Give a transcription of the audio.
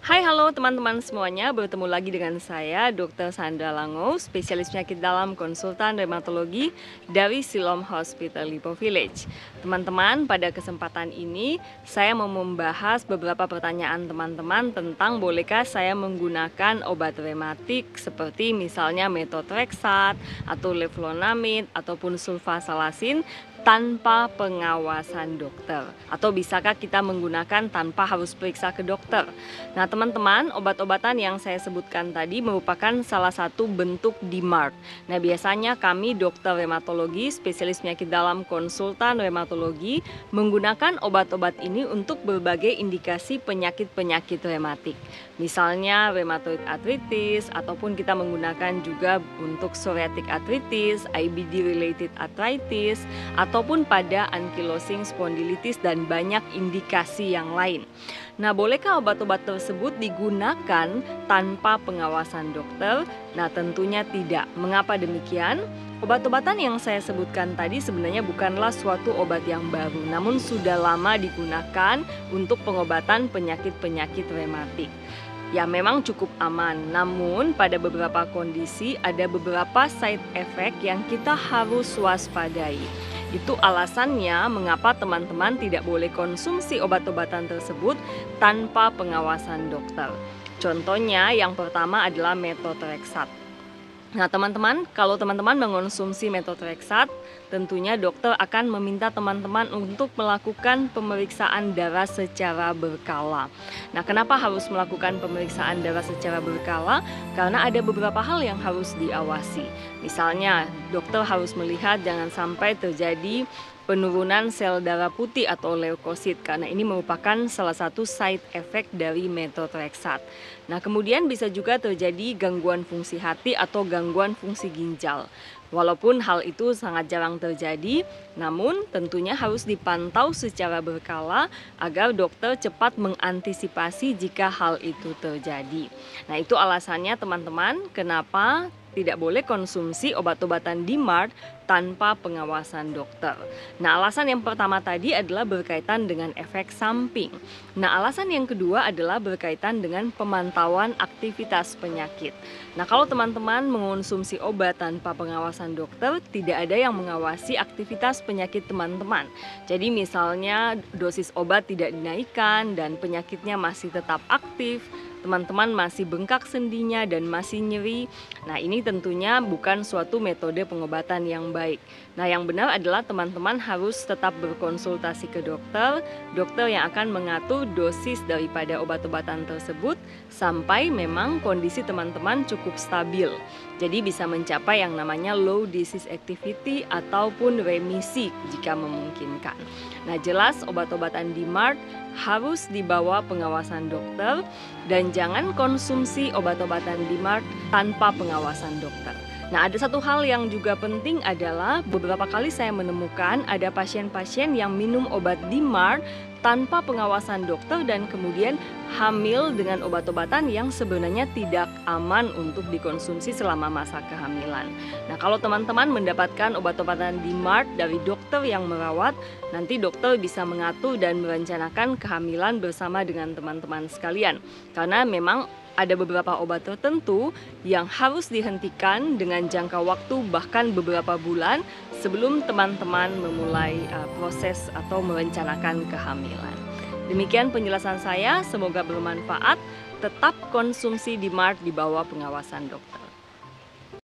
Hai, halo teman-teman semuanya, bertemu lagi dengan saya Dr. Sandra Lango, spesialis penyakit dalam konsultan rheumatologi dari Siloam Hospital Lipo Village. Teman-teman, pada kesempatan ini saya mau membahas beberapa pertanyaan teman-teman tentang bolehkah saya menggunakan obat rematik seperti misalnya methotrexate atau leflunomide ataupun sulfasalasin tanpa pengawasan dokter, atau bisakah kita menggunakan tanpa harus periksa ke dokter. Nah teman-teman, obat-obatan yang saya sebutkan tadi merupakan salah satu bentuk DMARD. Nah biasanya kami dokter rheumatologi, spesialis penyakit dalam konsultan rheumatologi, menggunakan obat-obat ini untuk berbagai indikasi penyakit-penyakit rheumatik. Misalnya rheumatoid arthritis, ataupun kita menggunakan juga untuk psoriatic arthritis, IBD related arthritis, ataupun pada ankylosing spondylitis dan banyak indikasi yang lain. Nah, bolehkah obat-obat tersebut digunakan tanpa pengawasan dokter? Nah, tentunya tidak. Mengapa demikian? Obat-obatan yang saya sebutkan tadi sebenarnya bukanlah suatu obat yang baru, namun sudah lama digunakan untuk pengobatan penyakit-penyakit rematik. Ya memang cukup aman, namun pada beberapa kondisi ada beberapa side effect yang kita harus waspadai. Itu alasannya mengapa teman-teman tidak boleh konsumsi obat-obatan tersebut tanpa pengawasan dokter. Contohnya yang pertama adalah methotrexate. Nah teman-teman, kalau teman-teman mengonsumsi methotrexate, tentunya dokter akan meminta teman-teman untuk melakukan pemeriksaan darah secara berkala. Nah kenapa harus melakukan pemeriksaan darah secara berkala? Karena ada beberapa hal yang harus diawasi. Misalnya dokter harus melihat jangan sampai terjadi penurunan sel darah putih atau leukosit, karena ini merupakan salah satu side effect dari methotrexate. Nah, kemudian bisa juga terjadi gangguan fungsi hati atau gangguan fungsi ginjal. Walaupun hal itu sangat jarang terjadi, namun tentunya harus dipantau secara berkala agar dokter cepat mengantisipasi jika hal itu terjadi. Nah, itu alasannya teman-teman kenapa tidak boleh konsumsi obat-obatan DMARD tanpa pengawasan dokter. Nah, alasan yang pertama tadi adalah berkaitan dengan efek samping. Nah, alasan yang kedua adalah berkaitan dengan pemantauan aktivitas penyakit. Nah, kalau teman-teman mengonsumsi obat tanpa pengawasan dokter, tidak ada yang mengawasi aktivitas penyakit teman-teman. Jadi misalnya dosis obat tidak dinaikkan dan penyakitnya masih tetap aktif, teman-teman masih bengkak sendinya dan masih nyeri. Nah, ini tentunya bukan suatu metode pengobatan yang baik. Nah, yang benar adalah teman-teman harus tetap berkonsultasi ke dokter, dokter yang akan mengatur dosis daripada obat-obatan tersebut sampai memang kondisi teman-teman cukup stabil. Jadi bisa mencapai yang namanya low disease activity ataupun remisi jika memungkinkan. Nah, jelas obat-obatan DMARD harus dibawa pengawasan dokter dan jangan konsumsi obat-obatan DMARD tanpa pengawasan dokter. Nah, ada satu hal yang juga penting adalah beberapa kali saya menemukan ada pasien-pasien yang minum obat DMARD tanpa pengawasan dokter dan kemudian hamil dengan obat-obatan yang sebenarnya tidak aman untuk dikonsumsi selama masa kehamilan. Nah, kalau teman-teman mendapatkan obat-obatan DMARD dari dokter yang merawat, nanti dokter bisa mengatur dan merencanakan kehamilan bersama dengan teman-teman sekalian. Karena memang ada beberapa obat tertentu yang harus dihentikan dengan jangka waktu bahkan beberapa bulan sebelum teman-teman memulai proses atau merencanakan kehamilan. Demikian penjelasan saya, semoga bermanfaat. Tetap konsumsi DMARD di bawah pengawasan dokter.